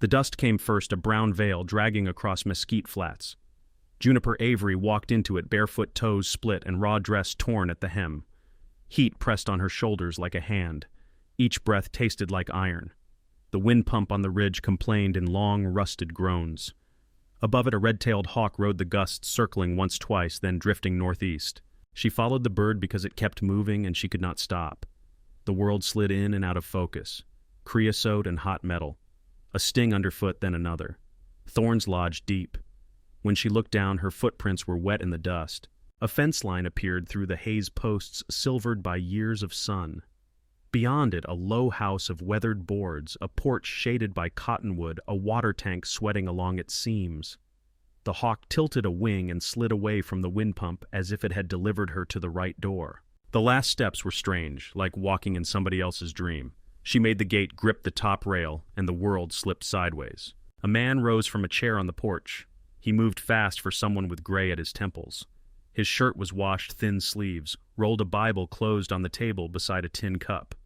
The dust came first, a brown veil dragging across mesquite flats. Juniper Avery walked into it, barefoot toes split and raw dress torn at the hem. Heat pressed on her shoulders like a hand. Each breath tasted like iron. The wind pump on the ridge complained in long, rusted groans. Above it, a red-tailed hawk rode the gusts, circling once, twice, then drifting northeast. She followed the bird because it kept moving and she could not stop. The world slid in and out of focus. Creosote and hot metal. A sting underfoot, then another. Thorns lodged deep. When she looked down, her footprints were wet in the dust. A fence line appeared through the haze posts, silvered by years of sun. Beyond it, a low house of weathered boards, a porch shaded by cottonwood, a water tank sweating along its seams. The hawk tilted a wing and slid away from the wind pump as if it had delivered her to the right door. The last steps were strange, like walking in somebody else's dream. She made the gate grip the top rail, and the world slipped sideways. A man rose from a chair on the porch. He moved fast for someone with gray at his temples. His shirt was washed thin sleeves, rolled a Bible closed on the table beside a tin cup.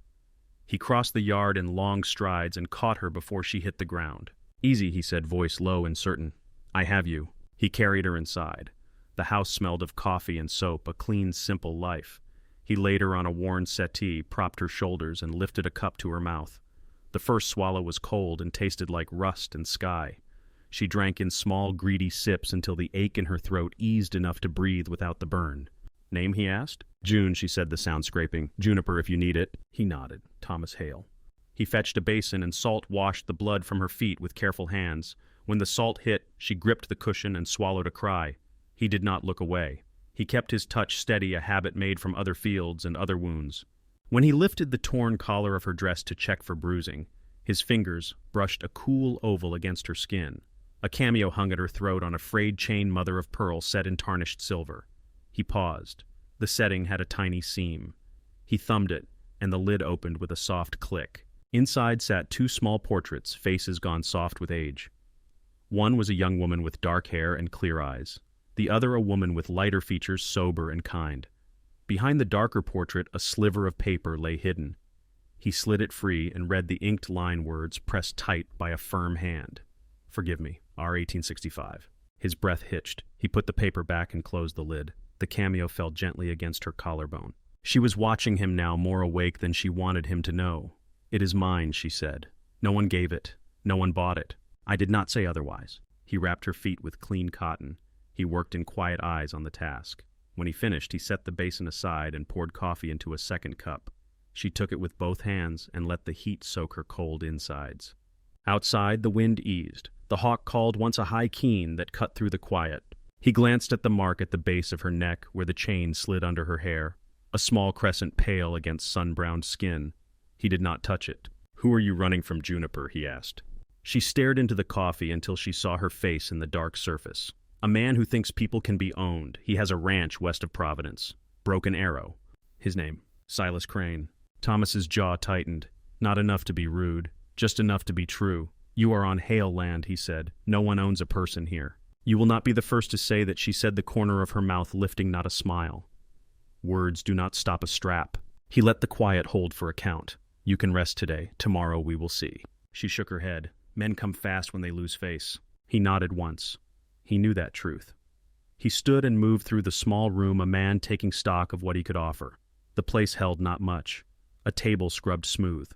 He crossed the yard in long strides and caught her before she hit the ground. "Easy," he said, voice low and certain. "I have you." He carried her inside. The house smelled of coffee and soap, a clean, simple life. He laid her on a worn settee, propped her shoulders, and lifted a cup to her mouth. The first swallow was cold and tasted like rust and sky. She drank in small, greedy sips until the ache in her throat eased enough to breathe without the burn. "Name?" he asked. "June," she said, the sound scraping. "Juniper, if you need it." He nodded. Thomas Hale. He fetched a basin, and Salt washed the blood from her feet with careful hands. When the salt hit, she gripped the cushion and swallowed a cry. He did not look away. He kept his touch steady, a habit made from other fields and other wounds. When he lifted the torn collar of her dress to check for bruising, his fingers brushed a cool oval against her skin. A cameo hung at her throat on a frayed chain mother of pearl set in tarnished silver. He paused. The setting had a tiny seam. He thumbed it, and the lid opened with a soft click. Inside sat two small portraits, faces gone soft with age. One was a young woman with dark hair and clear eyes. The other a woman with lighter features, sober and kind. Behind the darker portrait, a sliver of paper lay hidden. He slid it free and read the inked line words pressed tight by a firm hand. "Forgive me, R. 1865. His breath hitched. He put the paper back and closed the lid. The cameo fell gently against her collarbone. She was watching him now, more awake than she wanted him to know. "It is mine," she said. "No one gave it. No one bought it. I did not say otherwise." He wrapped her feet with clean cotton. He worked in quiet eyes on the task. When he finished, he set the basin aside and poured coffee into a second cup. She took it with both hands and let the heat soak her cold insides. Outside, the wind eased. The hawk called once a high keen that cut through the quiet. He glanced at the mark at the base of her neck where the chain slid under her hair, a small crescent pale against sun-browned skin. He did not touch it. "Who are you running from, Juniper?" he asked. She stared into the coffee until she saw her face in the dark surface. "A man who thinks people can be owned. He has a ranch west of Providence. Broken Arrow." His name, Silas Crane. Thomas's jaw tightened. Not enough to be rude, just enough to be true. "You are on Hale land," he said. "No one owns a person here." "You will not be the first to say that," she said, the corner of her mouth lifting not a smile. "Words do not stop a strap." He let the quiet hold for account. "You can rest today. Tomorrow we will see." She shook her head. Men come fast when they lose face. He nodded once. He knew that truth. He stood and moved through the small room, a man taking stock of what he could offer. The place held not much. A table scrubbed smooth.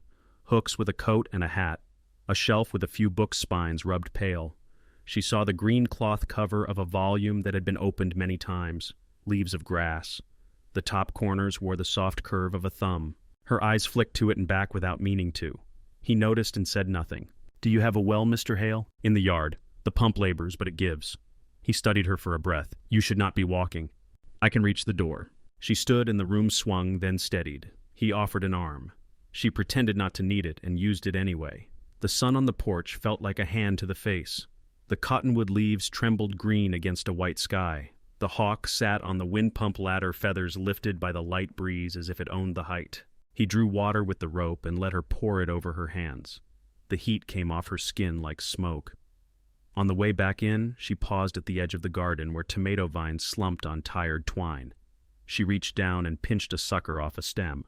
Hooks with a coat and a hat. A shelf with a few book spines rubbed pale. She saw the green cloth cover of a volume that had been opened many times. Leaves of grass. The top corners wore the soft curve of a thumb. Her eyes flicked to it and back without meaning to. He noticed and said nothing. "Do you have a well, Mr. Hale?" "In the yard. The pump labors, but it gives." He studied her for a breath. "You should not be walking." "I can reach the door." She stood and the room swung, then steadied. He offered an arm. She pretended not to need it and used it anyway. The sun on the porch felt like a hand to the face. The cottonwood leaves trembled green against a white sky. The hawk sat on the wind pump ladder, feathers lifted by the light breeze as if it owned the height. He drew water with the rope and let her pour it over her hands. The heat came off her skin like smoke. On the way back in, she paused at the edge of the garden where tomato vines slumped on tired twine. She reached down and pinched a sucker off a stem.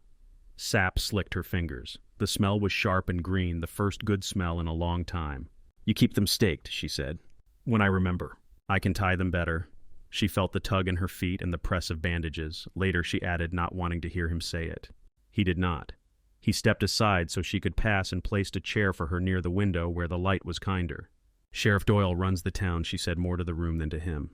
Sap slicked her fingers. The smell was sharp and green, the first good smell in a long time. You keep them staked, she said. When I remember. I can tie them better. She felt the tug in her feet and the press of bandages. Later she added, not wanting to hear him say it. He did not. He stepped aside so she could pass and placed a chair for her near the window where the light was kinder. Sheriff Doyle runs the town, she said more to the room than to him.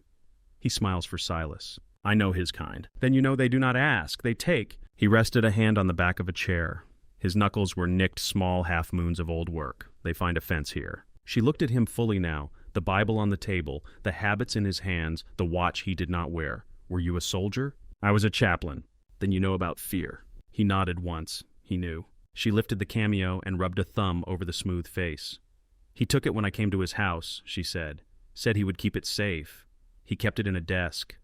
He smiles for Silas. I know his kind. Then you know they do not ask, they take. He rested a hand on the back of a chair. His knuckles were nicked small half-moons of old work. They find offense here. She looked at him fully now, the Bible on the table, the habits in his hands, the watch he did not wear. Were you a soldier? I was a chaplain. Then you know about fear. He nodded once. He knew. She lifted the cameo and rubbed a thumb over the smooth face. He took it when I came to his house, she said. Said he would keep it safe. He kept it in a desk.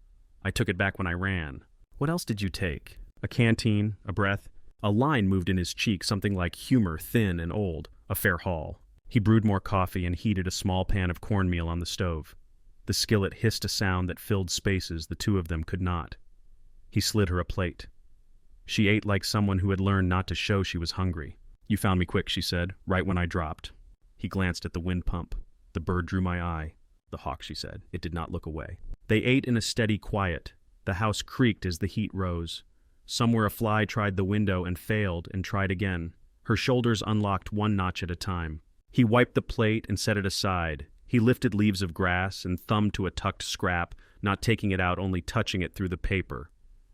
I took it back when I ran. What else did you take? A canteen, a breath. A line moved in his cheek, something like humor, thin and old. A fair haul. He brewed more coffee and heated a small pan of cornmeal on the stove. The skillet hissed a sound that filled spaces the two of them could not. He slid her a plate. She ate like someone who had learned not to show she was hungry. You found me quick, she said, right when I dropped. He glanced at the wind pump. The bird drew my eye. The hawk, she said. It did not look away. They ate in a steady quiet. The house creaked as the heat rose. Somewhere a fly tried the window and failed and tried again. Her shoulders unlocked one notch at a time. He wiped the plate and set it aside. He lifted leaves of grass and thumbed to a tucked scrap, not taking it out, only touching it through the paper.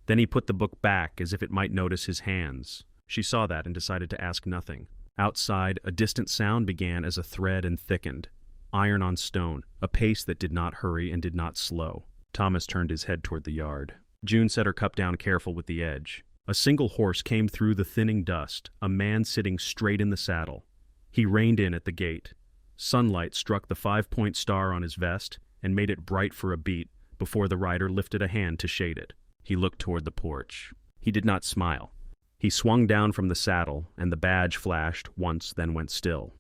Then he put the book back as if it might notice his hands. She saw that and decided to ask nothing. Outside, a distant sound began as a thread and thickened. Iron on stone, a pace that did not hurry and did not slow. Thomas turned his head toward the yard. June set her cup down careful with the edge. A single horse came through the thinning dust, a man sitting straight in the saddle. He reined in at the gate. Sunlight struck the 5-point star on his vest and made it bright for a beat before the rider lifted a hand to shade it. He looked toward the porch. He did not smile. He swung down from the saddle, and the badge flashed once, then went still.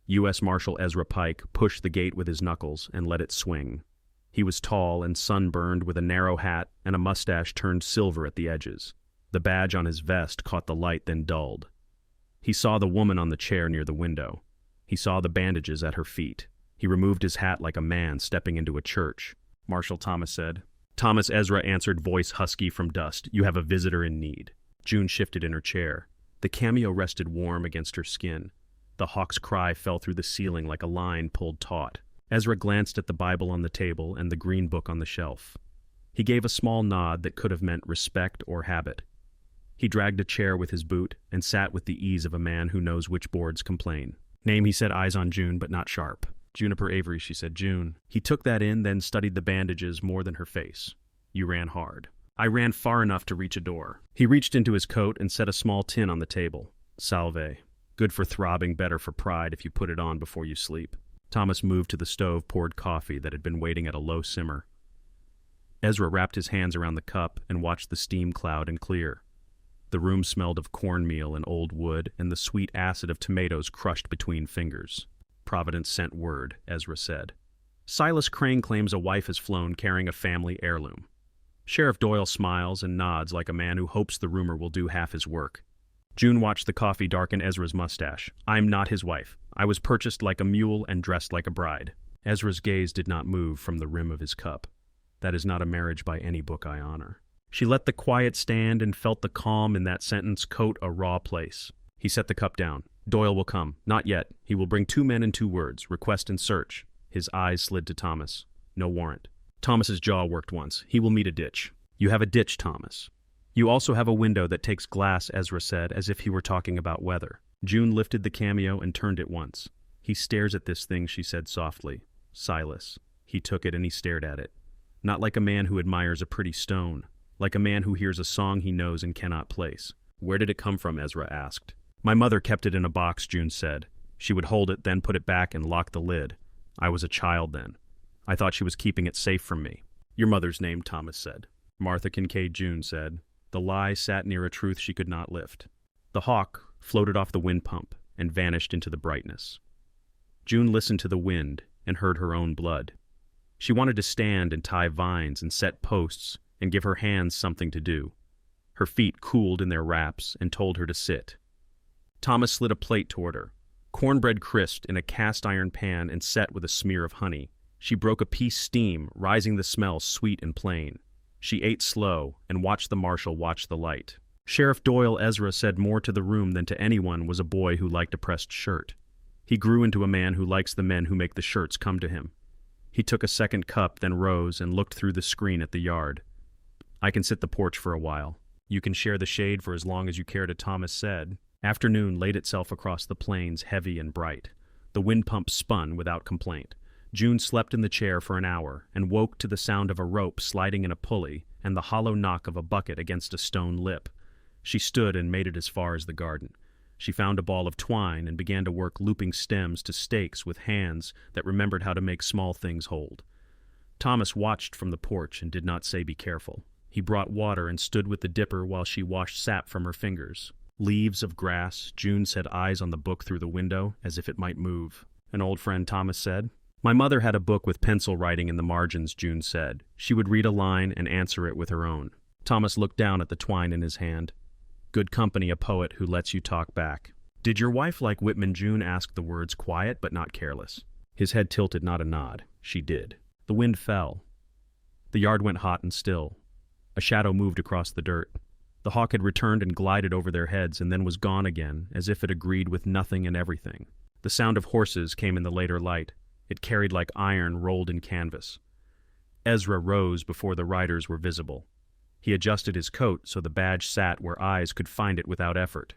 U.S. Marshal Ezra Pike pushed the gate with his knuckles and let it swing. He was tall and sunburned with a narrow hat and a mustache turned silver at the edges. The badge on his vest caught the light, then dulled. He saw the woman on the chair near the window. He saw the bandages at her feet. He removed his hat like a man stepping into a church. Marshal Thomas said. Thomas, Ezra answered, voice husky from dust. You have a visitor in need. June shifted in her chair. The cameo rested warm against her skin. The hawk's cry fell through the ceiling like a line pulled taut. Ezra glanced at the Bible on the table and the green book on the shelf. He gave a small nod that could have meant respect or habit. He dragged a chair with his boot and sat with the ease of a man who knows which boards complain. Name, he said, eyes on June, but not sharp. Juniper Avery, she said. June. He took that in, then studied the bandages more than her face. You ran hard. I ran far enough to reach a door. He reached into his coat and set a small tin on the table. Salve. Good for throbbing, better for pride if you put it on before you sleep. Thomas moved to the stove, poured coffee that had been waiting at a low simmer. Ezra wrapped his hands around the cup and watched the steam cloud and clear. The room smelled of cornmeal and old wood and the sweet acid of tomatoes crushed between fingers. Providence sent word, Ezra said. Silas Crane claims a wife has flown carrying a family heirloom. Sheriff Doyle smiles and nods like a man who hopes the rumor will do half his work. June watched the coffee darken Ezra's mustache. I'm not his wife. I was purchased like a mule and dressed like a bride. Ezra's gaze did not move from the rim of his cup. That is not a marriage by any book I honor. She let the quiet stand and felt the calm in that sentence coat a raw place. He set the cup down. Doyle will come. Not yet. He will bring 2 men and 2 words, request and search. His eyes slid to Thomas. No warrant. Thomas's jaw worked once. He will meet a ditch. You have a ditch, Thomas. You also have a window that takes glass, Ezra said, as if he were talking about weather. June lifted the cameo and turned it once. He stares at this thing, she said softly. Silas. He took it and he stared at it. Not like a man who admires a pretty stone. Like a man who hears a song he knows and cannot place. Where did it come from, Ezra asked. My mother kept it in a box, June said. She would hold it, then put it back and lock the lid. I was a child then. I thought she was keeping it safe from me. Your mother's name, Thomas said. Martha Kincaid, June said. The lie sat near a truth she could not lift. The hawk floated off the wind pump and vanished into the brightness. June listened to the wind and heard her own blood. She wanted to stand and tie vines and set posts and give her hands something to do. Her feet cooled in their wraps and told her to sit. Thomas slid a plate toward her. Cornbread crisped in a cast-iron pan and set with a smear of honey. She broke a piece steam, rising the smell sweet and plain. She ate slow and watched the marshal watch the light. Sheriff Doyle Ezra said more to the room than to anyone was a boy who liked a pressed shirt. He grew into a man who likes the men who make the shirts come to him. He took a second cup, then rose and looked through the screen at the yard. I can sit the porch for a while. You can share the shade for as long as you care to, Thomas said. Afternoon laid itself across the plains, heavy and bright. The wind pump spun without complaint. June slept in the chair for an hour and woke to the sound of a rope sliding in a pulley and the hollow knock of a bucket against a stone lip. She stood and made it as far as the garden. She found a ball of twine and began to work looping stems to stakes with hands that remembered how to make small things hold. Thomas watched from the porch and did not say be careful. He brought water and stood with the dipper while she washed sap from her fingers. Leaves of grass, June set eyes on the book through the window as if it might move. An old friend, Thomas said. My mother had a book with pencil writing in the margins, June said. She would read a line and answer it with her own. Thomas looked down at the twine in his hand. Good company, a poet who lets you talk back. Did your wife like Whitman? June asked, the words quiet but not careless. His head tilted, not a nod. She did. The wind fell. The yard went hot and still. A shadow moved across the dirt. The hawk had returned and glided over their heads and then was gone again, as if it agreed with nothing and everything. The sound of horses came in the later light. It carried like iron rolled in canvas. Ezra rose before the riders were visible. He adjusted his coat so the badge sat where eyes could find it without effort.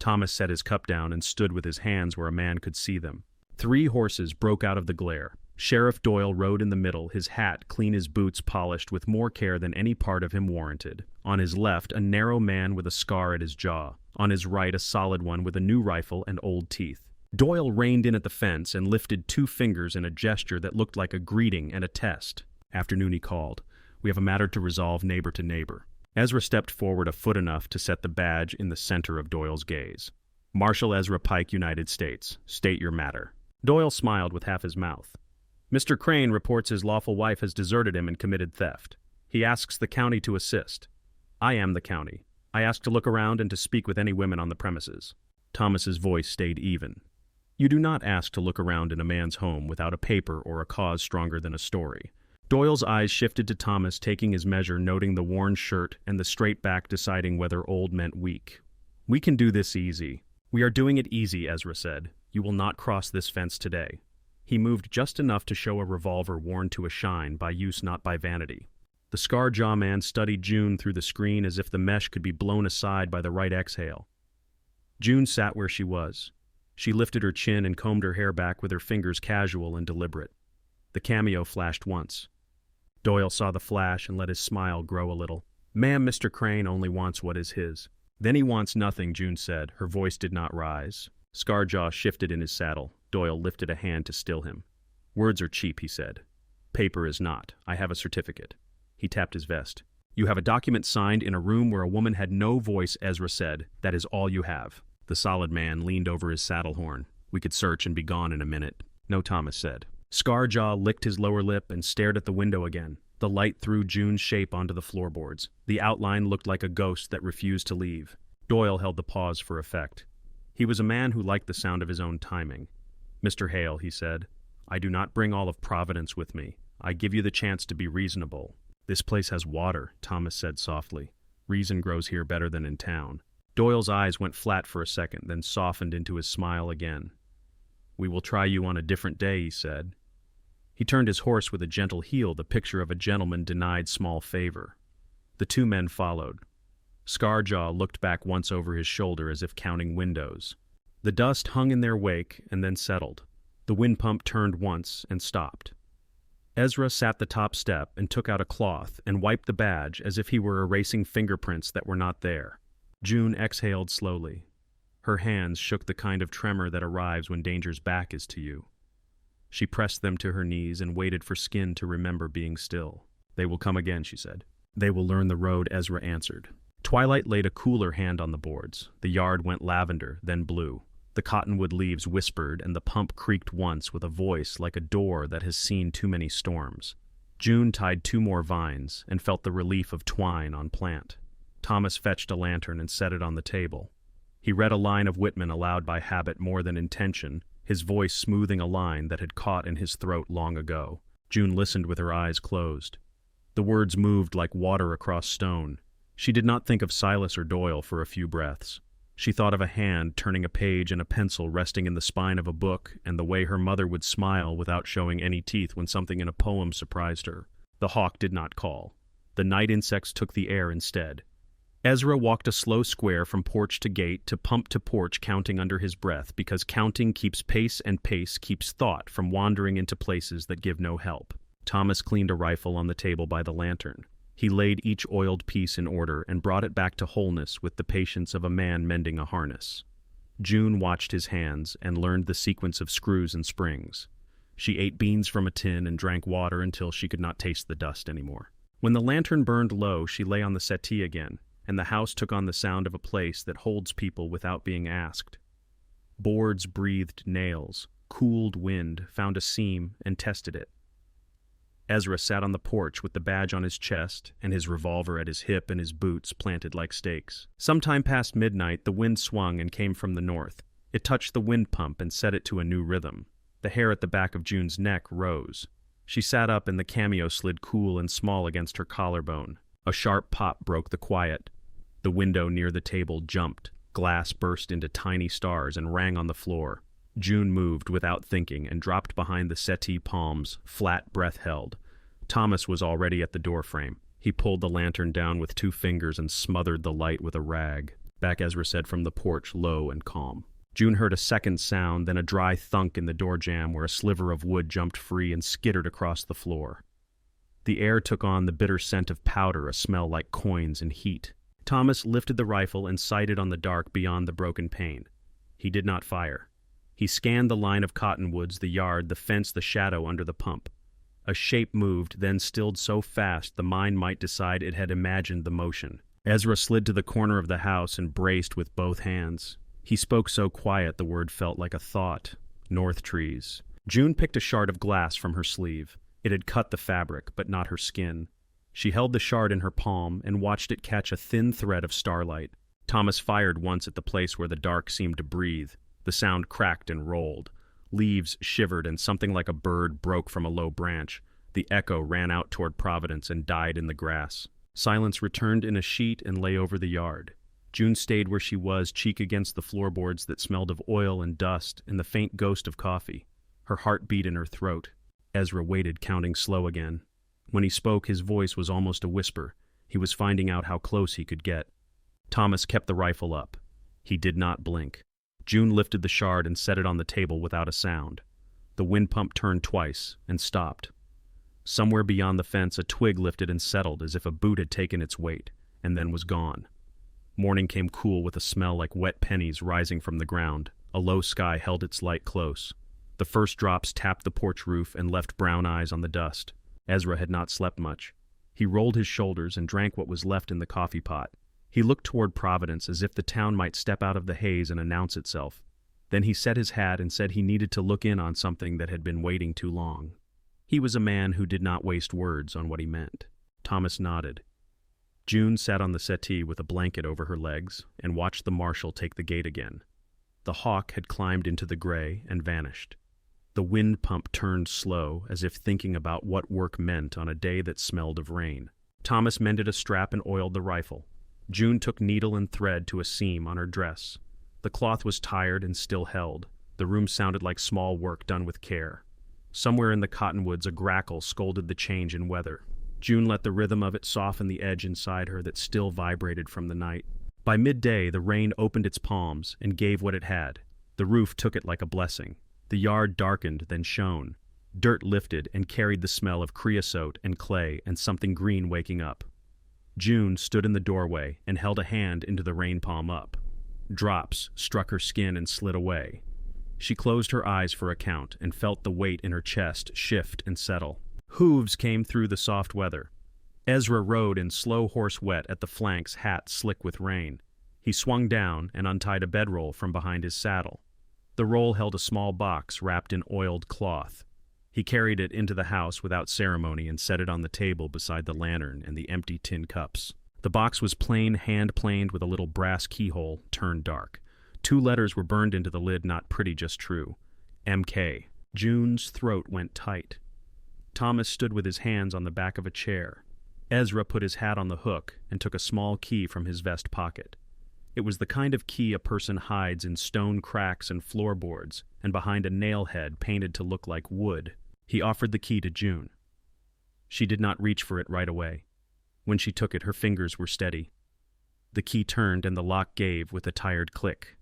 Thomas set his cup down and stood with his hands where a man could see them. 3 horses broke out of the glare. Sheriff Doyle rode in the middle, his hat clean as boots polished with more care than any part of him warranted. On his left, a narrow man with a scar at his jaw. On his right, a solid one with a new rifle and old teeth. Doyle reined in at the fence and lifted 2 fingers in a gesture that looked like a greeting and a test. Afternoon, he called. We have a matter to resolve neighbor to neighbor. Ezra stepped forward a foot enough to set the badge in the center of Doyle's gaze. Marshal Ezra Pike, United States. State your matter. Doyle smiled with half his mouth. Mr. Crane reports his lawful wife has deserted him and committed theft. He asks the county to assist. I am the county. I ask to look around and to speak with any women on the premises. Thomas's voice stayed even. You do not ask to look around in a man's home without a paper or a cause stronger than a story. Doyle's eyes shifted to Thomas, taking his measure, noting the worn shirt and the straight back, deciding whether old meant weak. We can do this easy. We are doing it easy, Ezra said. You will not cross this fence today. He moved just enough to show a revolver worn to a shine, by use not by vanity. The scar-jaw man studied June through the screen as if the mesh could be blown aside by the right exhale. June sat where she was. She lifted her chin and combed her hair back with her fingers casual and deliberate. The cameo flashed once. Doyle saw the flash and let his smile grow a little. Ma'am, Mr. Crane only wants what is his. Then he wants nothing, June said. Her voice did not rise. Scarjaw shifted in his saddle. Doyle lifted a hand to still him. Words are cheap, he said. Paper is not. I have a certificate. He tapped his vest. You have a document signed in a room where a woman had no voice, Ezra said. That is all you have. The solid man leaned over his saddle horn. We could search and be gone in a minute. No, Thomas said. Scarjaw licked his lower lip and stared at the window again. The light threw June's shape onto the floorboards. The outline looked like a ghost that refused to leave. Doyle held the pause for effect. He was a man who liked the sound of his own timing. Mr. Hale, he said, I do not bring all of Providence with me. I give you the chance to be reasonable. This place has water, Thomas said softly. Reason grows here better than in town. Doyle's eyes went flat for a second, then softened into his smile again. We will try you on a different day, he said. He turned his horse with a gentle heel, the picture of a gentleman denied small favor. The 2 men followed. Scarjaw looked back once over his shoulder as if counting windows. The dust hung in their wake and then settled. The wind pump turned once and stopped. Ezra sat the top step and took out a cloth and wiped the badge as if he were erasing fingerprints that were not there. June exhaled slowly. Her hands shook the kind of tremor that arrives when danger's back is to you. She pressed them to her knees and waited for skin to remember being still. They will come again, she said. They will learn the road, Ezra answered. Twilight laid a cooler hand on the boards. The yard went lavender, then blue. The cottonwood leaves whispered, and the pump creaked once with a voice like a door that has seen too many storms. June tied 2 more vines and felt the relief of twine on plant. Thomas fetched a lantern and set it on the table. He read a line of Whitman aloud by habit more than intention, his voice smoothing a line that had caught in his throat long ago. June listened with her eyes closed. The words moved like water across stone. She did not think of Silas or Doyle for a few breaths. She thought of a hand turning a page and a pencil resting in the spine of a book, and the way her mother would smile without showing any teeth when something in a poem surprised her. The hawk did not call. The night insects took the air instead. Ezra walked a slow square from porch to gate to pump to porch, counting under his breath, because counting keeps pace and pace keeps thought from wandering into places that give no help. Thomas cleaned a rifle on the table by the lantern. He laid each oiled piece in order and brought it back to wholeness with the patience of a man mending a harness. June watched his hands and learned the sequence of screws and springs. She ate beans from a tin and drank water until she could not taste the dust anymore. When the lantern burned low, she lay on the settee again, and the house took on the sound of a place that holds people without being asked. Boards breathed nails, cooled wind, found a seam, and tested it. Ezra sat on the porch with the badge on his chest and his revolver at his hip and his boots planted like stakes. Sometime past midnight, the wind swung and came from the north. It touched the wind pump and set it to a new rhythm. The hair at the back of June's neck rose. She sat up and the cameo slid cool and small against her collarbone. A sharp pop broke the quiet. The window near the table jumped. Glass burst into tiny stars and rang on the floor. June moved without thinking and dropped behind the settee palms, flat, breath held. Thomas was already at the doorframe. He pulled the lantern down with 2 fingers and smothered the light with a rag. Back, Ezra said from the porch, low and calm. June heard a second sound, then a dry thunk in the door jamb where a sliver of wood jumped free and skittered across the floor. The air took on the bitter scent of powder, a smell like coins and heat. Thomas lifted the rifle and sighted on the dark beyond the broken pane. He did not fire. He scanned the line of cottonwoods, the yard, the fence, the shadow under the pump. A shape moved, then stilled so fast the mind might decide it had imagined the motion. Ezra slid to the corner of the house and braced with both hands. He spoke so quiet the word felt like a thought. North trees. June picked a shard of glass from her sleeve. It had cut the fabric, but not her skin. She held the shard in her palm and watched it catch a thin thread of starlight. Thomas fired once at the place where the dark seemed to breathe. The sound cracked and rolled. Leaves shivered and something like a bird broke from a low branch. The echo ran out toward Providence and died in the grass. Silence returned in a sheet and lay over the yard. June stayed where she was, cheek against the floorboards that smelled of oil and dust and the faint ghost of coffee. Her heart beat in her throat. Ezra waited, counting slow again. When he spoke, his voice was almost a whisper. He was finding out how close he could get. Thomas kept the rifle up. He did not blink. June lifted the shard and set it on the table without a sound. The wind pump turned twice and stopped. Somewhere beyond the fence, a twig lifted and settled as if a boot had taken its weight, and then was gone. Morning came cool with a smell like wet pennies rising from the ground. A low sky held its light close. The first drops tapped the porch roof and left brown eyes on the dust. Ezra had not slept much. He rolled his shoulders and drank what was left in the coffee pot. He looked toward Providence as if the town might step out of the haze and announce itself. Then he set his hat and said he needed to look in on something that had been waiting too long. He was a man who did not waste words on what he meant. Thomas nodded. June sat on the settee with a blanket over her legs and watched the marshal take the gate again. The hawk had climbed into the gray and vanished. The wind pump turned slow, as if thinking about what work meant on a day that smelled of rain. Thomas mended a strap and oiled the rifle. June took needle and thread to a seam on her dress. The cloth was tired and still held. The room sounded like small work done with care. Somewhere in the cottonwoods a grackle scolded the change in weather. June let the rhythm of it soften the edge inside her that still vibrated from the night. By midday, the rain opened its palms and gave what it had. The roof took it like a blessing. The yard darkened, then shone. Dirt lifted and carried the smell of creosote and clay and something green waking up. June stood in the doorway and held a hand into the rain palm up. Drops struck her skin and slid away. She closed her eyes for a count and felt the weight in her chest shift and settle. Hooves came through the soft weather. Ezra rode in slow horse wet at the flanks, hat slick with rain. He swung down and untied a bedroll from behind his saddle. The roll held a small box wrapped in oiled cloth. He carried it into the house without ceremony and set it on the table beside the lantern and the empty tin cups. The box was plain, hand-planed with a little brass keyhole, turned dark. 2 letters were burned into the lid, not pretty, just true. MK. June's throat went tight. Thomas stood with his hands on the back of a chair. Ezra put his hat on the hook and took a small key from his vest pocket. It was the kind of key a person hides in stone cracks and floorboards and behind a nail head painted to look like wood. He offered the key to June. She did not reach for it right away. When she took it, her fingers were steady. The key turned and the lock gave with a tired click.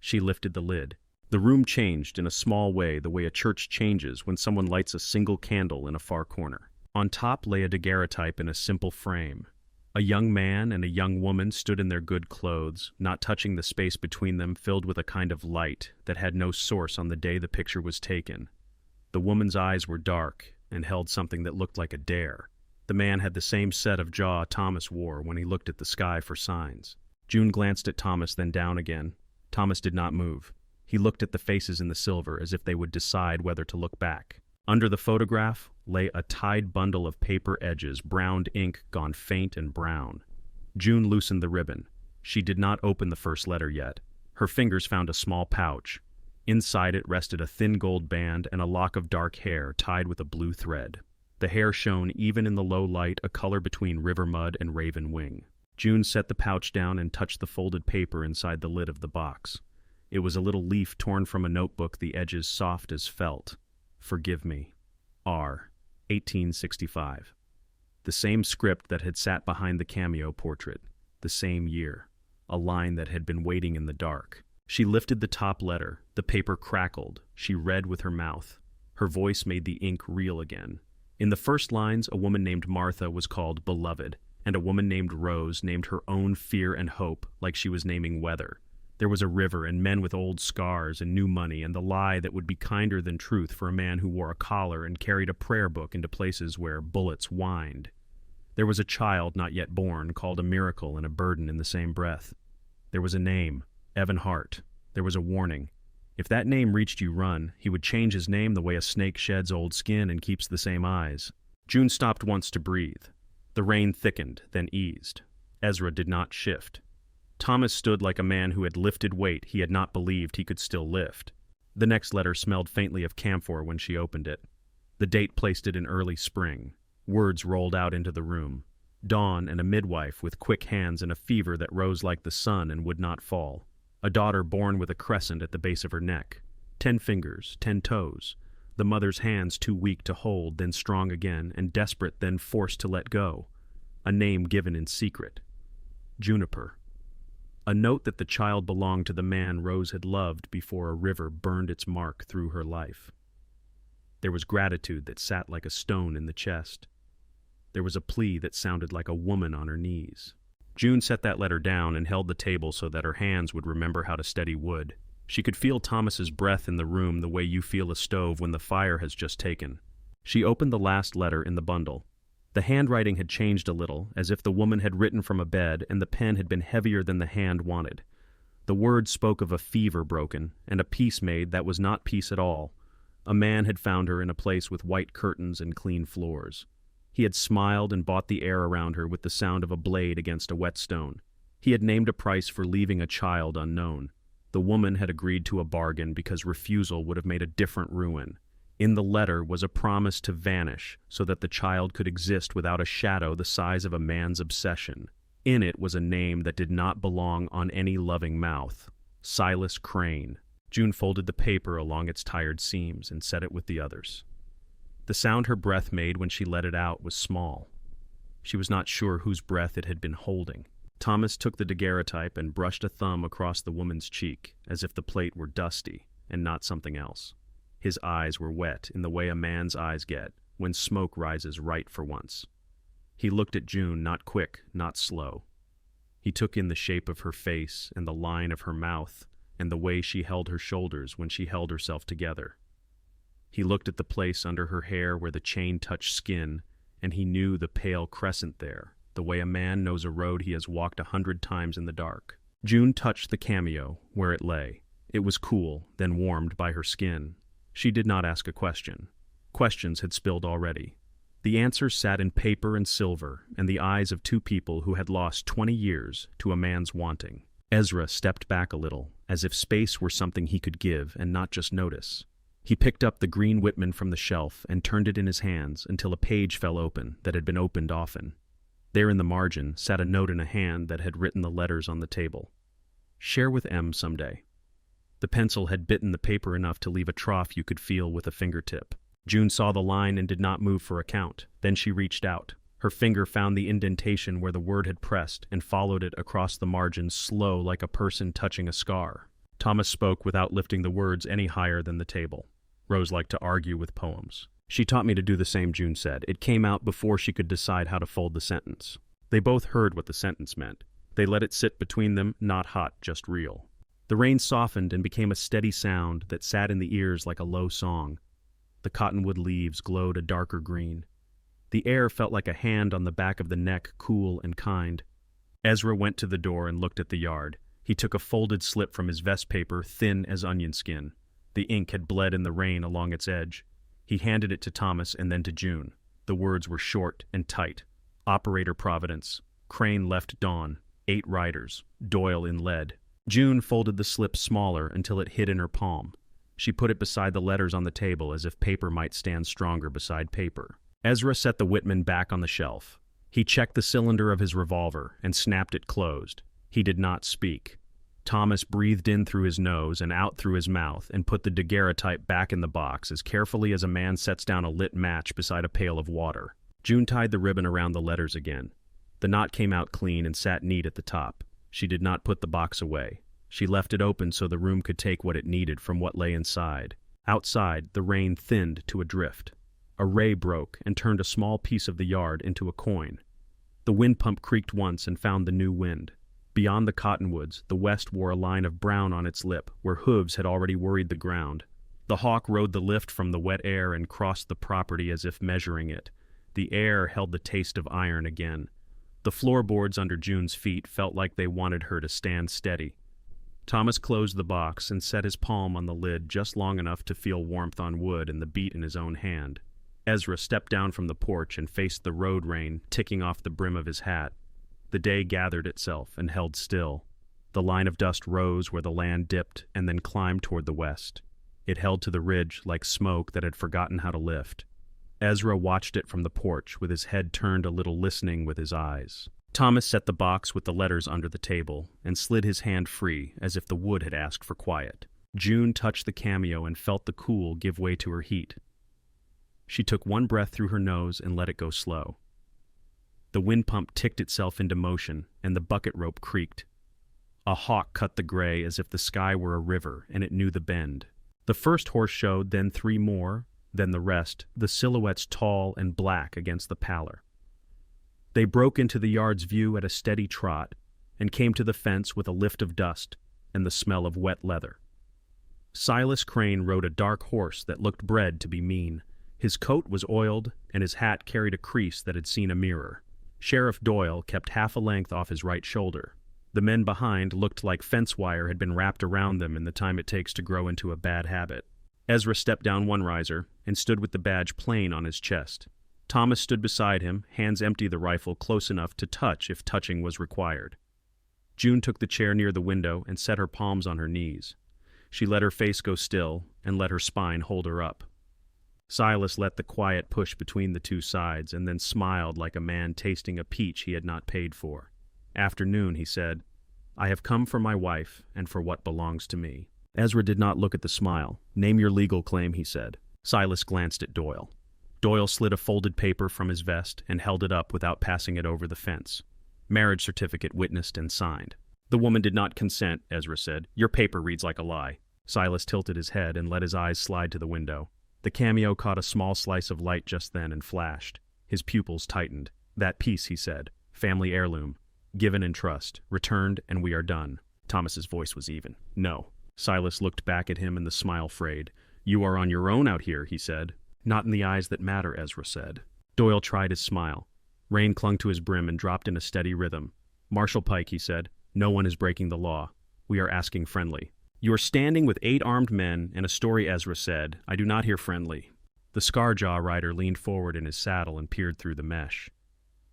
She lifted the lid. The room changed in a small way, the way a church changes when someone lights a single candle in a far corner. On top lay a daguerreotype in a simple frame. A young man and a young woman stood in their good clothes, not touching the space between them, filled with a kind of light that had no source on the day the picture was taken. The woman's eyes were dark and held something that looked like a dare. The man had the same set of jaw Thomas wore when he looked at the sky for signs. June glanced at Thomas, then down again. Thomas did not move. He looked at the faces in the silver as if they would decide whether to look back. Under the photograph lay a tied bundle of paper edges, browned ink gone faint and brown. June loosened the ribbon. She did not open the first letter yet. Her fingers found a small pouch. Inside it rested a thin gold band and a lock of dark hair tied with a blue thread. The hair shone even in the low light, a color between river mud and raven wing. June set the pouch down and touched the folded paper inside the lid of the box. It was a little leaf torn from a notebook, the edges soft as felt. Forgive me. R. 1865. The same script that had sat behind the cameo portrait. The same year. A line that had been waiting in the dark. She lifted the top letter. The paper crackled. She read with her mouth. Her voice made the ink real again. In the first lines, a woman named Martha was called Beloved, and a woman named Rose named her own fear and hope like she was naming weather. There was a river and men with old scars and new money and the lie that would be kinder than truth for a man who wore a collar and carried a prayer book into places where bullets whined. There was a child not yet born called a miracle and a burden in the same breath. There was a name, Evan Hart. There was a warning. If that name reached you, run. He would change his name the way a snake sheds old skin and keeps the same eyes. June stopped once to breathe. The rain thickened, then eased. Ezra did not shift. Thomas stood like a man who had lifted weight he had not believed he could still lift. The next letter smelled faintly of camphor when she opened it. The date placed it in early spring. Words rolled out into the room. Dawn and a midwife with quick hands and a fever that rose like the sun and would not fall. A daughter born with a crescent at the base of her neck. 10 fingers, 10 toes. The mother's hands too weak to hold, then strong again, and desperate, then forced to let go. A name given in secret. Juniper. A note that the child belonged to the man Rose had loved before a river burned its mark through her life. There was gratitude that sat like a stone in the chest. There was a plea that sounded like a woman on her knees. June set that letter down and held the table so that her hands would remember how to steady wood. She could feel Thomas's breath in the room the way you feel a stove when the fire has just taken. She opened the last letter in the bundle. The handwriting had changed a little, as if the woman had written from a bed and the pen had been heavier than the hand wanted. The words spoke of a fever broken, and a peace made that was not peace at all. A man had found her in a place with white curtains and clean floors. He had smiled and bought the air around her with the sound of a blade against a whetstone. He had named a price for leaving a child unknown. The woman had agreed to a bargain because refusal would have made a different ruin. In the letter was a promise to vanish so that the child could exist without a shadow the size of a man's obsession. In it was a name that did not belong on any loving mouth. Silas Crane. June folded the paper along its tired seams and set it with the others. The sound her breath made when she let it out was small. She was not sure whose breath it had been holding. Thomas took the daguerreotype and brushed a thumb across the woman's cheek, as if the plate were dusty and not something else. His eyes were wet in the way a man's eyes get when smoke rises right for once. He looked at June, not quick, not slow. He took in the shape of her face and the line of her mouth and the way she held her shoulders when she held herself together. He looked at the place under her hair where the chain touched skin, and he knew the pale crescent there, the way a man knows a road he has walked 100 times in the dark. June touched the cameo where it lay. It was cool, then warmed by her skin. She did not ask a question. Questions had spilled already. The answers sat in paper and silver, and the eyes of two people who had lost 20 years to a man's wanting. Ezra stepped back a little, as if space were something he could give and not just notice. He picked up the green Whitman from the shelf and turned it in his hands until a page fell open that had been opened often. There in the margin sat a note in a hand that had written the letters on the table. Share with M someday. The pencil had bitten the paper enough to leave a trough you could feel with a fingertip. June saw the line and did not move for a count. Then she reached out. Her finger found the indentation where the word had pressed and followed it across the margin, slow like a person touching a scar. Thomas spoke without lifting the words any higher than the table. Rose liked to argue with poems. She taught me to do the same, June said. It came out before she could decide how to fold the sentence. They both heard what the sentence meant. They let it sit between them, not hot, just real. The rain softened and became a steady sound that sat in the ears like a low song. The cottonwood leaves glowed a darker green. The air felt like a hand on the back of the neck, cool and kind. Ezra went to the door and looked at the yard. He took a folded slip from his vest paper, thin as onion skin. The ink had bled in the rain along its edge. He handed it to Thomas and then to June. The words were short and tight. Operator Providence. Crane left dawn. 8 riders. Doyle in lead. June folded the slip smaller until it hid in her palm. She put it beside the letters on the table as if paper might stand stronger beside paper. Ezra set the Whitman back on the shelf. He checked the cylinder of his revolver and snapped it closed. He did not speak. Thomas breathed in through his nose and out through his mouth and put the daguerreotype back in the box as carefully as a man sets down a lit match beside a pail of water. June tied the ribbon around the letters again. The knot came out clean and sat neat at the top. She did not put the box away. She left it open so the room could take what it needed from what lay inside. Outside, the rain thinned to a drift. A ray broke and turned a small piece of the yard into a coin. The wind pump creaked once and found the new wind. Beyond the cottonwoods, the west wore a line of brown on its lip, where hooves had already worried the ground. The hawk rode the lift from the wet air and crossed the property as if measuring it. The air held the taste of iron again. The floorboards under June's feet felt like they wanted her to stand steady. Thomas closed the box and set his palm on the lid just long enough to feel warmth on wood and the beat in his own hand. Ezra stepped down from the porch and faced the road rain ticking off the brim of his hat. The day gathered itself and held still. The line of dust rose where the land dipped and then climbed toward the west. It held to the ridge like smoke that had forgotten how to lift. Ezra watched it from the porch with his head turned a little, listening with his eyes. Thomas set the box with the letters under the table and slid his hand free as if the wood had asked for quiet. June touched the cameo and felt the cool give way to her heat. She took one breath through her nose and let it go slow. The wind pump ticked itself into motion, and the bucket rope creaked. A hawk cut the gray as if the sky were a river, and it knew the bend. The first horse showed, then 3 more, then the rest, the silhouettes tall and black against the pallor. They broke into the yard's view at a steady trot, and came to the fence with a lift of dust and the smell of wet leather. Silas Crane rode a dark horse that looked bred to be mean. His coat was oiled, and his hat carried a crease that had seen a mirror. Sheriff Doyle kept half a length off his right shoulder. The men behind looked like fence wire had been wrapped around them in the time it takes to grow into a bad habit. Ezra stepped down one riser and stood with the badge plain on his chest. Thomas stood beside him, hands empty the rifle close enough to touch if touching was required. June took the chair near the window and set her palms on her knees. She let her face go still and let her spine hold her up. Silas let the quiet push between the two sides and then smiled like a man tasting a peach he had not paid for. "Afternoon," he said. "I have come for my wife and for what belongs to me." Ezra did not look at the smile. "Name your legal claim," he said. Silas glanced at Doyle. Doyle slid a folded paper from his vest and held it up without passing it over the fence. "Marriage certificate witnessed and signed." "The woman did not consent," Ezra said. "Your paper reads like a lie." Silas tilted his head and let his eyes slide to the window. The cameo caught a small slice of light just then and flashed. His pupils tightened. "That piece," he said. "Family heirloom. Given in trust. Returned, and we are done." Thomas's voice was even. "No." Silas looked back at him and the smile frayed. "You are on your own out here," he said. "Not in the eyes that matter," Ezra said. Doyle tried his smile. Rain clung to his brim and dropped in a steady rhythm. "Marshal Pike," he said, "no one is breaking the law. We are asking friendly." "You are standing with 8 armed men and a story," Ezra said. "I do not hear friendly." The scar-jaw rider leaned forward in his saddle and peered through the mesh.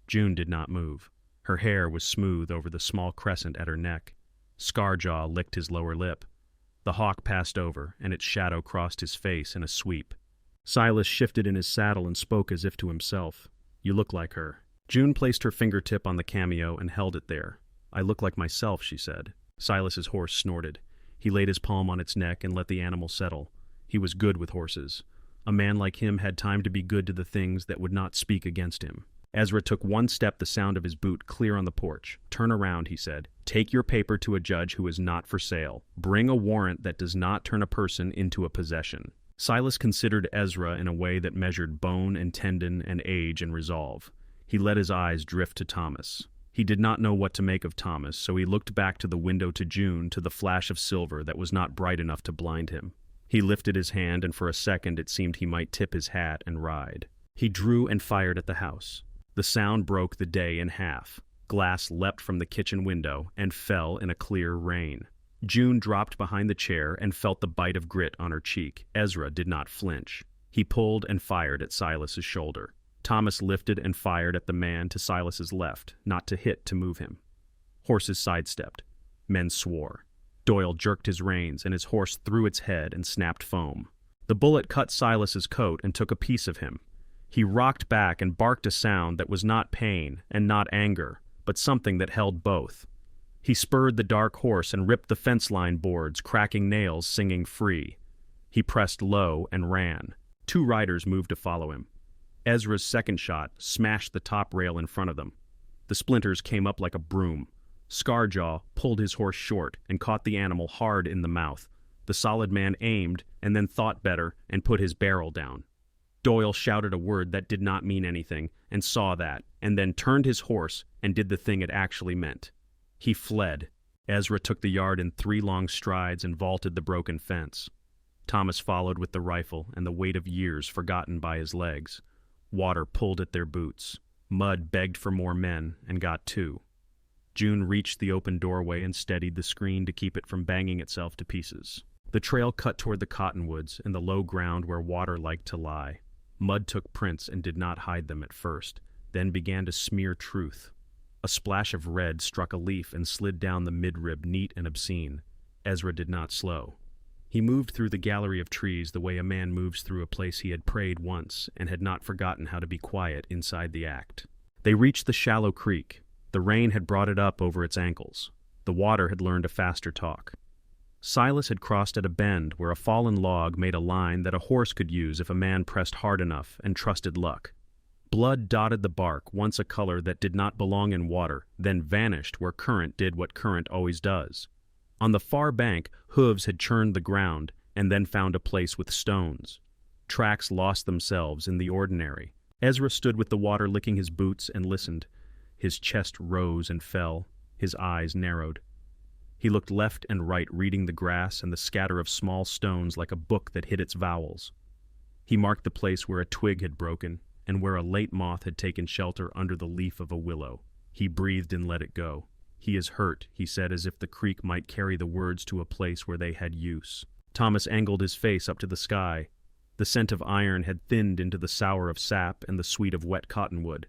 June did not move. Her hair was smooth over the small crescent at her neck. Scarjaw licked his lower lip. The hawk passed over, and its shadow crossed his face in a sweep. Silas shifted in his saddle and spoke as if to himself. "You look like her." June placed her fingertip on the cameo and held it there. "I look like myself," she said. Silas's horse snorted. He laid his palm on its neck and let the animal settle. He was good with horses. A man like him had time to be good to the things that would not speak against him. Ezra took one step, the sound of his boot clear on the porch. "Turn around," he said. "Take your paper to a judge who is not for sale. Bring a warrant that does not turn a person into a possession." Silas considered Ezra in a way that measured bone and tendon and age and resolve. He let his eyes drift to Thomas. He did not know what to make of Thomas, so he looked back to the window to June, to the flash of silver that was not bright enough to blind him. He lifted his hand, and for a second it seemed he might tip his hat and ride. He drew and fired at the house. The sound broke the day in half. Glass leapt from the kitchen window and fell in a clear rain. June dropped behind the chair and felt the bite of grit on her cheek. Ezra did not flinch. He pulled and fired at Silas's shoulder. Thomas lifted and fired at the man to Silas's left, not to hit, to move him. Horses sidestepped. Men swore. Doyle jerked his reins, and his horse threw its head and snapped foam. The bullet cut Silas's coat and took a piece of him. He rocked back and barked a sound that was not pain and not anger, but something that held both. He spurred the dark horse and ripped the fence line boards, cracking nails, singing "Free." He pressed low and ran. 2 riders moved to follow him. Ezra's second shot smashed the top rail in front of them. The splinters came up like a broom. Scarjaw pulled his horse short and caught the animal hard in the mouth. The solid man aimed and then thought better and put his barrel down. Doyle shouted a word that did not mean anything and saw that, and then turned his horse and did the thing it actually meant. He fled. Ezra took the yard in 3 long strides and vaulted the broken fence. Thomas followed with the rifle and the weight of years forgotten by his legs. Water pulled at their boots. Mud begged for more men and got 2. June reached the open doorway and steadied the screen to keep it from banging itself to pieces. The trail cut toward the cottonwoods and the low ground where water liked to lie. Mud took prints and did not hide them at first, then began to smear truth. A splash of red struck a leaf and slid down the midrib, neat and obscene. Ezra did not slow. He moved through the gallery of trees the way a man moves through a place he had prayed once and had not forgotten how to be quiet inside the act. They reached the shallow creek. The rain had brought it up over its ankles. The water had learned a faster talk. Silas had crossed at a bend where a fallen log made a line that a horse could use if a man pressed hard enough and trusted luck. Blood dotted the bark, once a color that did not belong in water, then vanished where current did what current always does. On the far bank, hooves had churned the ground and then found a place with stones. Tracks lost themselves in the ordinary. Ezra stood with the water licking his boots and listened. His chest rose and fell. His eyes narrowed. He looked left and right, reading the grass and the scatter of small stones like a book that hid its vowels. He marked the place where a twig had broken and where a late moth had taken shelter under the leaf of a willow. He breathed and let it go. "He is hurt," he said, as if the creek might carry the words to a place where they had use. Thomas angled his face up to the sky. The scent of iron had thinned into the sour of sap and the sweet of wet cottonwood.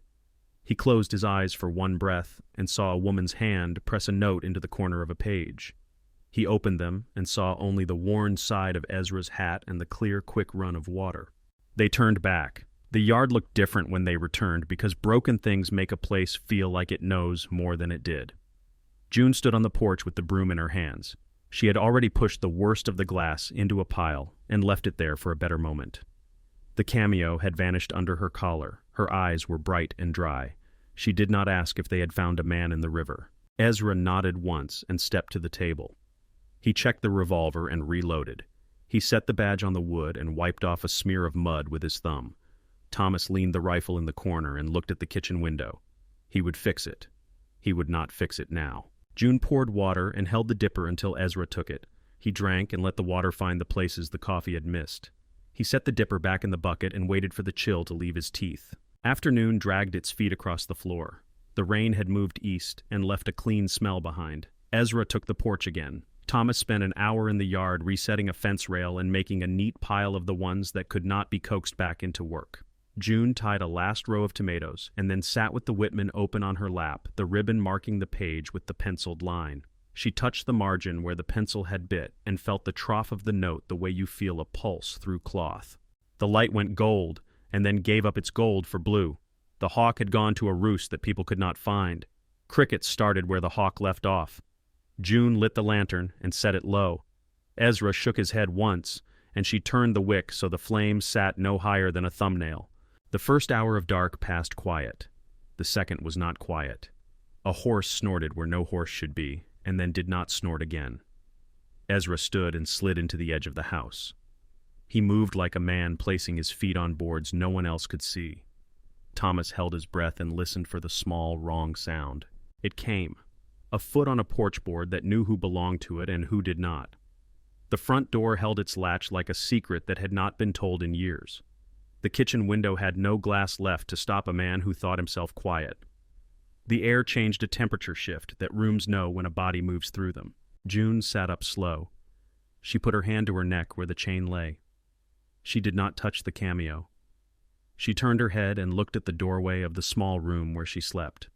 He closed his eyes for one breath and saw a woman's hand press a note into the corner of a page. He opened them and saw only the worn side of Ezra's hat and the clear, quick run of water. They turned back. The yard looked different when they returned because broken things make a place feel like it knows more than it did. June stood on the porch with the broom in her hands. She had already pushed the worst of the glass into a pile and left it there for a better moment. The cameo had vanished under her collar. Her eyes were bright and dry. She did not ask if they had found a man in the river. Ezra nodded once and stepped to the table. He checked the revolver and reloaded. He set the badge on the wood and wiped off a smear of mud with his thumb. Thomas leaned the rifle in the corner and looked at the kitchen window. He would fix it. He would not fix it now. June poured water and held the dipper until Ezra took it. He drank and let the water find the places the coffee had missed. He set the dipper back in the bucket and waited for the chill to leave his teeth. Afternoon dragged its feet across the floor. The rain had moved east and left a clean smell behind. Ezra took the porch again. Thomas spent an hour in the yard resetting a fence rail and making a neat pile of the ones that could not be coaxed back into work. June tied a last row of tomatoes and then sat with the Whitman open on her lap, the ribbon marking the page with the penciled line. She touched the margin where the pencil had bit and felt the trough of the note the way you feel a pulse through cloth. The light went gold and then gave up its gold for blue. The hawk had gone to a roost that people could not find. Crickets started where the hawk left off. June lit the lantern and set it low. Ezra shook his head once, and she turned the wick so the flame sat no higher than a thumbnail. The first hour of dark passed quiet. The second was not quiet. A horse snorted where no horse should be, and then did not snort again. Ezra stood and slid into the edge of the house. He moved like a man placing his feet on boards no one else could see. Thomas held his breath and listened for the small, wrong sound. It came. A foot on a porch board that knew who belonged to it and who did not. The front door held its latch like a secret that had not been told in years. The kitchen window had no glass left to stop a man who thought himself quiet. The air changed a temperature shift that rooms know when a body moves through them. June sat up slow. She put her hand to her neck where the chain lay. She did not touch the cameo. She turned her head and looked at the doorway of the small room where she slept.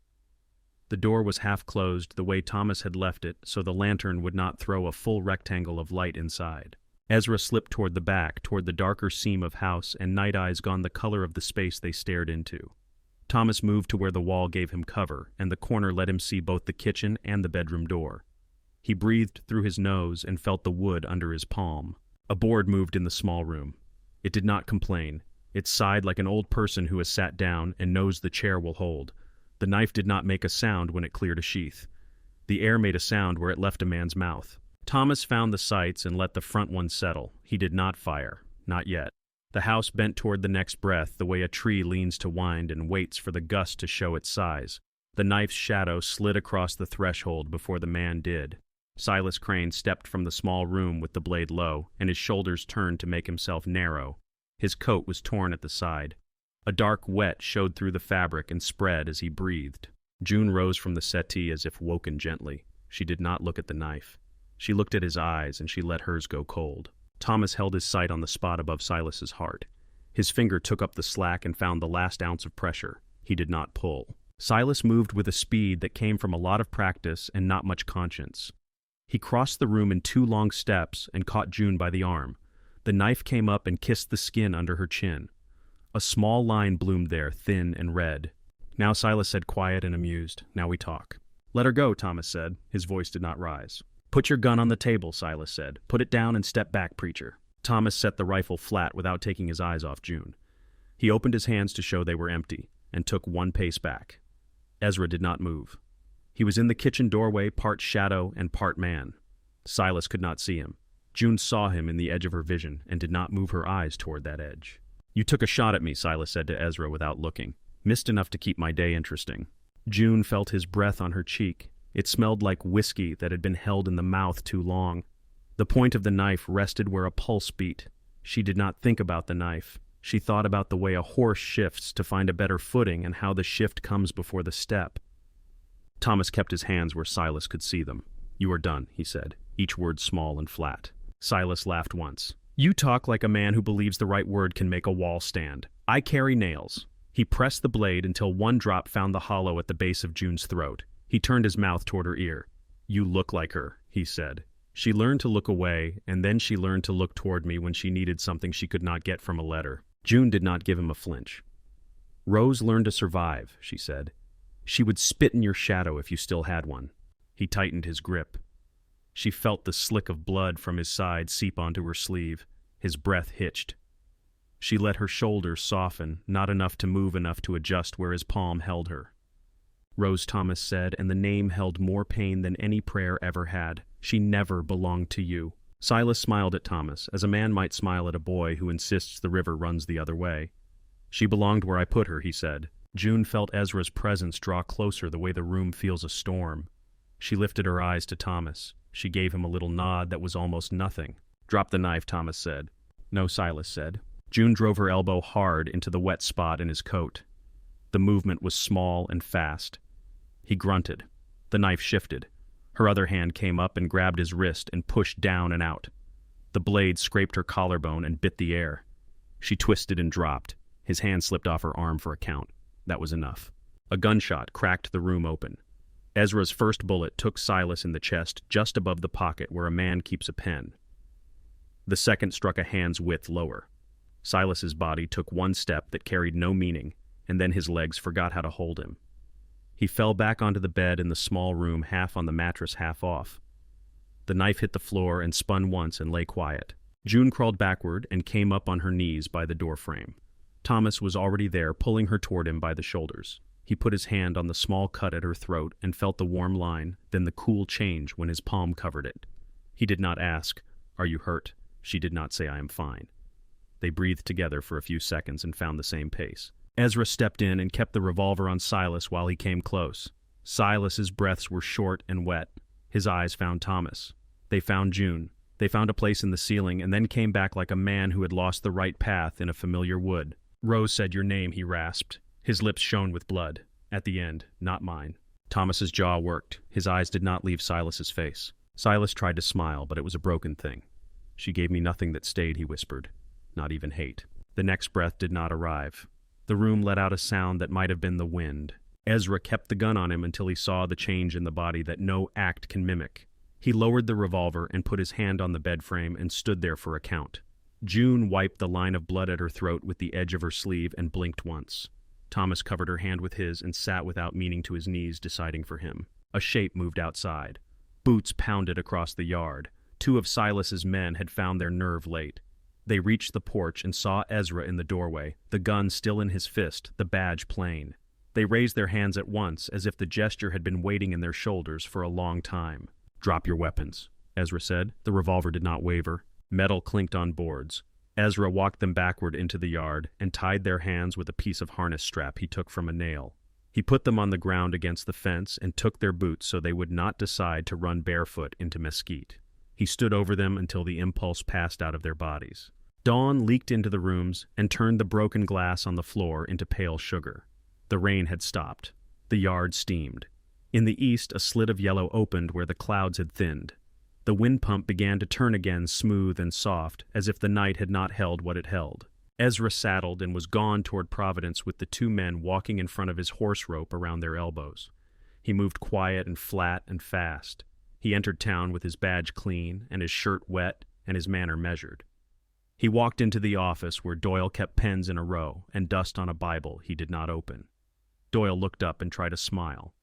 The door was half closed the way Thomas had left it so the lantern would not throw a full rectangle of light inside. Ezra slipped toward the back, toward the darker seam of house, and Night Eyes gone the color of the space they stared into. Thomas moved to where the wall gave him cover, and the corner let him see both the kitchen and the bedroom door. He breathed through his nose and felt the wood under his palm. A board moved in the small room. It did not complain. It sighed like an old person who has sat down and knows the chair will hold. The knife did not make a sound when it cleared a sheath. The air made a sound where it left a man's mouth. Thomas found the sights and let the front one settle. He did not fire. Not yet. The house bent toward the next breath the way a tree leans to wind and waits for the gust to show its size. The knife's shadow slid across the threshold before the man did. Silas Crane stepped from the small room with the blade low, and his shoulders turned to make himself narrow. His coat was torn at the side. A dark wet showed through the fabric and spread as he breathed. June rose from the settee as if woken gently. She did not look at the knife. She looked at his eyes, and she let hers go cold. Thomas held his sight on the spot above Silas's heart. His finger took up the slack and found the last ounce of pressure. He did not pull. Silas moved with a speed that came from a lot of practice and not much conscience. He crossed the room in 2 long steps and caught June by the arm. The knife came up and kissed the skin under her chin. A small line bloomed there, thin and red. Now Silas said, quiet and amused, "Now we talk." "Let her go," Thomas said. His voice did not rise. "Put your gun on the table," Silas said. "Put it down and step back, preacher." Thomas set the rifle flat without taking his eyes off June. He opened his hands to show they were empty, and took 1 pace back. Ezra did not move. He was in the kitchen doorway, part shadow and part man. Silas could not see him. June saw him in the edge of her vision, and did not move her eyes toward that edge. "You took a shot at me," Silas said to Ezra without looking. "Missed enough to keep my day interesting." June felt his breath on her cheek. It smelled like whiskey that had been held in the mouth too long. The point of the knife rested where a pulse beat. She did not think about the knife. She thought about the way a horse shifts to find a better footing and how the shift comes before the step. Thomas kept his hands where Silas could see them. "You are done," he said, each word small and flat. Silas laughed once. "You talk like a man who believes the right word can make a wall stand. I carry nails." He pressed the blade until 1 drop found the hollow at the base of June's throat. He turned his mouth toward her ear. "You look like her," he said. She learned to look away, and then she learned to look toward me when she needed something she could not get from a letter. June did not give him a flinch. "Rose learned to survive," she said. "She would spit in your shadow if you still had one." He tightened his grip. She felt the slick of blood from his side seep onto her sleeve. His breath hitched. She let her shoulders soften, not enough to move enough to adjust where his palm held her. "Rose," Thomas said, and the name held more pain than any prayer ever had. "She never belonged to you." Silas smiled at Thomas, as a man might smile at a boy who insists the river runs the other way. "She belonged where I put her," he said. June felt Ezra's presence draw closer the way the room feels a storm. She lifted her eyes to Thomas. She gave him a little nod that was almost nothing. "Drop the knife," Thomas said. "No," Silas said. June drove her elbow hard into the wet spot in his coat. The movement was small and fast. He grunted. The knife shifted. Her other hand came up and grabbed his wrist and pushed down and out. The blade scraped her collarbone and bit the air. She twisted and dropped. His hand slipped off her arm for a count. That was enough. A gunshot cracked the room open. Ezra's first bullet took Silas in the chest just above the pocket where a man keeps a pen. The second struck a hand's width lower. Silas's body took one step that carried no meaning, and then his legs forgot how to hold him. He fell back onto the bed in the small room, half on the mattress, half off. The knife hit the floor and spun once and lay quiet. June crawled backward and came up on her knees by the doorframe. Thomas was already there, pulling her toward him by the shoulders. He put his hand on the small cut at her throat and felt the warm line, then the cool change when his palm covered it. He did not ask, "Are you hurt?" She did not say, "I am fine." They breathed together for a few seconds and found the same pace. Ezra stepped in and kept the revolver on Silas while he came close. Silas's breaths were short and wet. His eyes found Thomas. They found June. They found a place in the ceiling and then came back like a man who had lost the right path in a familiar wood. "Rose said your name," he rasped. His lips shone with blood. At the end, "Not mine." Thomas's jaw worked. His eyes did not leave Silas's face. Silas tried to smile, but it was a broken thing. "She gave me nothing that stayed," he whispered. "Not even hate." The next breath did not arrive. The room let out a sound that might have been the wind. Ezra kept the gun on him until he saw the change in the body that no act can mimic. He lowered the revolver and put his hand on the bed frame and stood there for a count. June wiped the line of blood at her throat with the edge of her sleeve and blinked once. Thomas covered her hand with his and sat without meaning to his knees, deciding for him. A shape moved outside. Boots pounded across the yard. 2 of Silas's men had found their nerve late. They reached the porch and saw Ezra in the doorway, the gun still in his fist, the badge plain. They raised their hands at once, as if the gesture had been waiting in their shoulders for a long time. "Drop your weapons," Ezra said. The revolver did not waver. Metal clinked on boards. Ezra walked them backward into the yard and tied their hands with a piece of harness strap he took from a nail. He put them on the ground against the fence and took their boots so they would not decide to run barefoot into Mesquite. He stood over them until the impulse passed out of their bodies. Dawn leaked into the rooms and turned the broken glass on the floor into pale sugar. The rain had stopped. The yard steamed. In the east, a slit of yellow opened where the clouds had thinned. The wind pump began to turn again, smooth and soft, as if the night had not held what it held. Ezra saddled and was gone toward Providence with the 2 men walking in front of his horse rope around their elbows. He moved quiet and flat and fast. He entered town with his badge clean and his shirt wet and his manner measured. He walked into the office where Doyle kept pens in a row and dust on a Bible he did not open. Doyle looked up and tried a smile.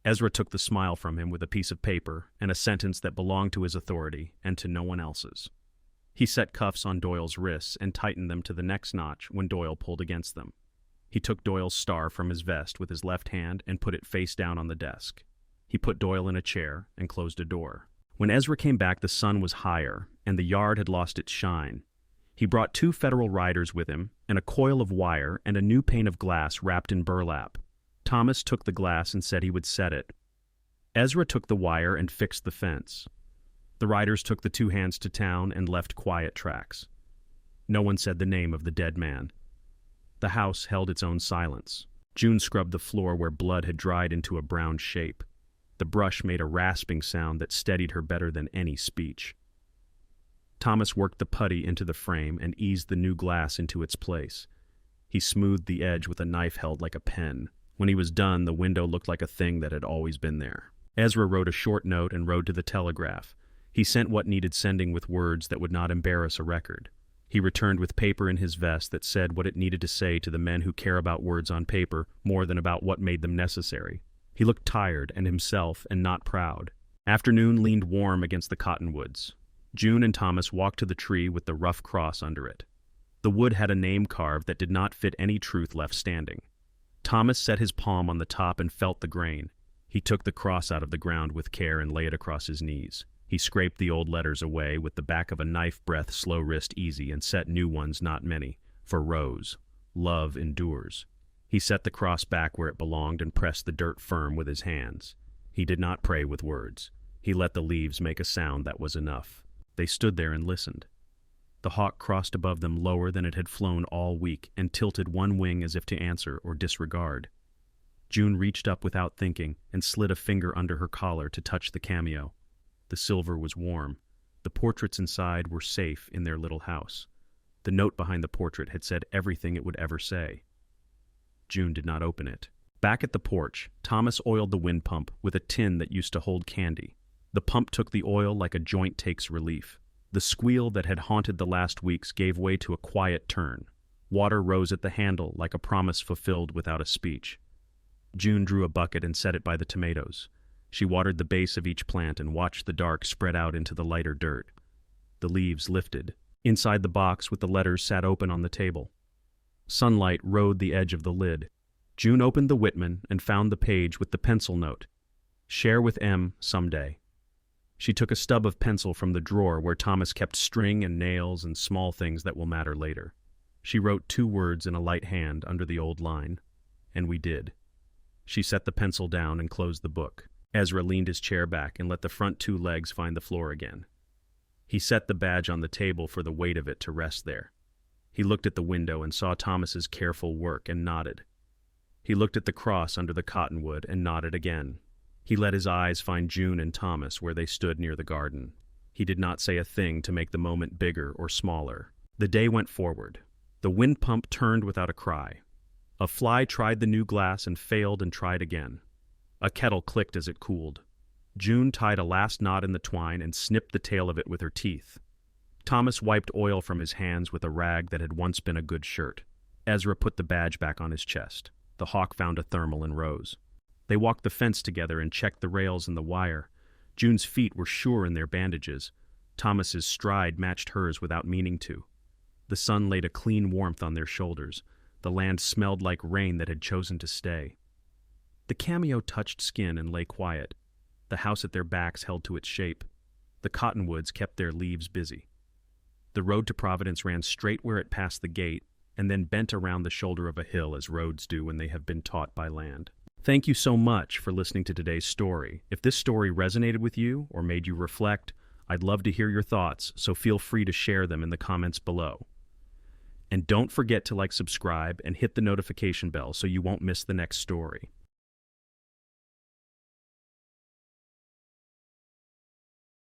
Ezra took the smile from him with a piece of paper and a sentence that belonged to his authority and to no one else's. He set cuffs on Doyle's wrists and tightened them to the next notch when Doyle pulled against them. He took Doyle's star from his vest with his left hand and put it face down on the desk. He put Doyle in a chair and closed a door. When Ezra came back, the sun was higher, and the yard had lost its shine. He brought 2 Federal riders with him, and a coil of wire and a new pane of glass wrapped in burlap. Thomas took the glass and said he would set it. Ezra took the wire and fixed the fence. The riders took the 2 hands to town and left quiet tracks. No one said the name of the dead man. The house held its own silence. June scrubbed the floor where blood had dried into a brown shape. The brush made a rasping sound that steadied her better than any speech. Thomas worked the putty into the frame and eased the new glass into its place. He smoothed the edge with a knife held like a pen. When he was done, the window looked like a thing that had always been there. Ezra wrote a short note and rode to the telegraph. He sent what needed sending with words that would not embarrass a record. He returned with paper in his vest that said what it needed to say to the men who care about words on paper more than about what made them necessary. He looked tired and himself and not proud. Afternoon leaned warm against the cottonwoods. June and Thomas walked to the tree with the rough cross under it. The wood had a name carved that did not fit any truth left standing. Thomas set his palm on the top and felt the grain. He took the cross out of the ground with care and lay it across his knees. He scraped the old letters away with the back of a knife breath, slow wrist easy, and set new ones, not many, for Rose. Love endures. He set the cross back where it belonged and pressed the dirt firm with his hands. He did not pray with words. He let the leaves make a sound that was enough. They stood there and listened. The hawk crossed above them lower than it had flown all week and tilted one wing as if to answer or disregard. June reached up without thinking and slid a finger under her collar to touch the cameo. The silver was warm. The portraits inside were safe in their little house. The note behind the portrait had said everything it would ever say. June did not open it. Back at the porch, Thomas oiled the wind pump with a tin that used to hold candy. The pump took the oil like a joint takes relief. The squeal that had haunted the last weeks gave way to a quiet turn. Water rose at the handle like a promise fulfilled without a speech. June drew a bucket and set it by the tomatoes. She watered the base of each plant and watched the dark spread out into the lighter dirt. The leaves lifted. Inside the box with the letters sat open on the table. Sunlight rode the edge of the lid. June opened the Whitman and found the page with the pencil note. Share with M someday. She took a stub of pencil from the drawer where Thomas kept string and nails and small things that will matter later. She wrote 2 words in a light hand under the old line. And we did. She set the pencil down and closed the book. Ezra leaned his chair back and let the front 2 legs find the floor again. He set the badge on the table for the weight of it to rest there. He looked at the window and saw Thomas's careful work and nodded. He looked at the cross under the cottonwood and nodded again. He let his eyes find June and Thomas where they stood near the garden. He did not say a thing to make the moment bigger or smaller. The day went forward. The wind pump turned without a cry. A fly tried the new glass and failed and tried again. A kettle clicked as it cooled. June tied a last knot in the twine and snipped the tail of it with her teeth. Thomas wiped oil from his hands with a rag that had once been a good shirt. Ezra put the badge back on his chest. The hawk found a thermal and rose. They walked the fence together and checked the rails and the wire. June's feet were sure in their bandages. Thomas's stride matched hers without meaning to. The sun laid a clean warmth on their shoulders. The land smelled like rain that had chosen to stay. The cameo touched skin and lay quiet. The house at their backs held to its shape. The cottonwoods kept their leaves busy. The road to Providence ran straight where it passed the gate, and then bent around the shoulder of a hill as roads do when they have been taught by land. Thank you so much for listening to today's story. If this story resonated with you or made you reflect, I'd love to hear your thoughts, so feel free to share them in the comments below. And don't forget to subscribe and hit the notification bell so you won't miss the next story.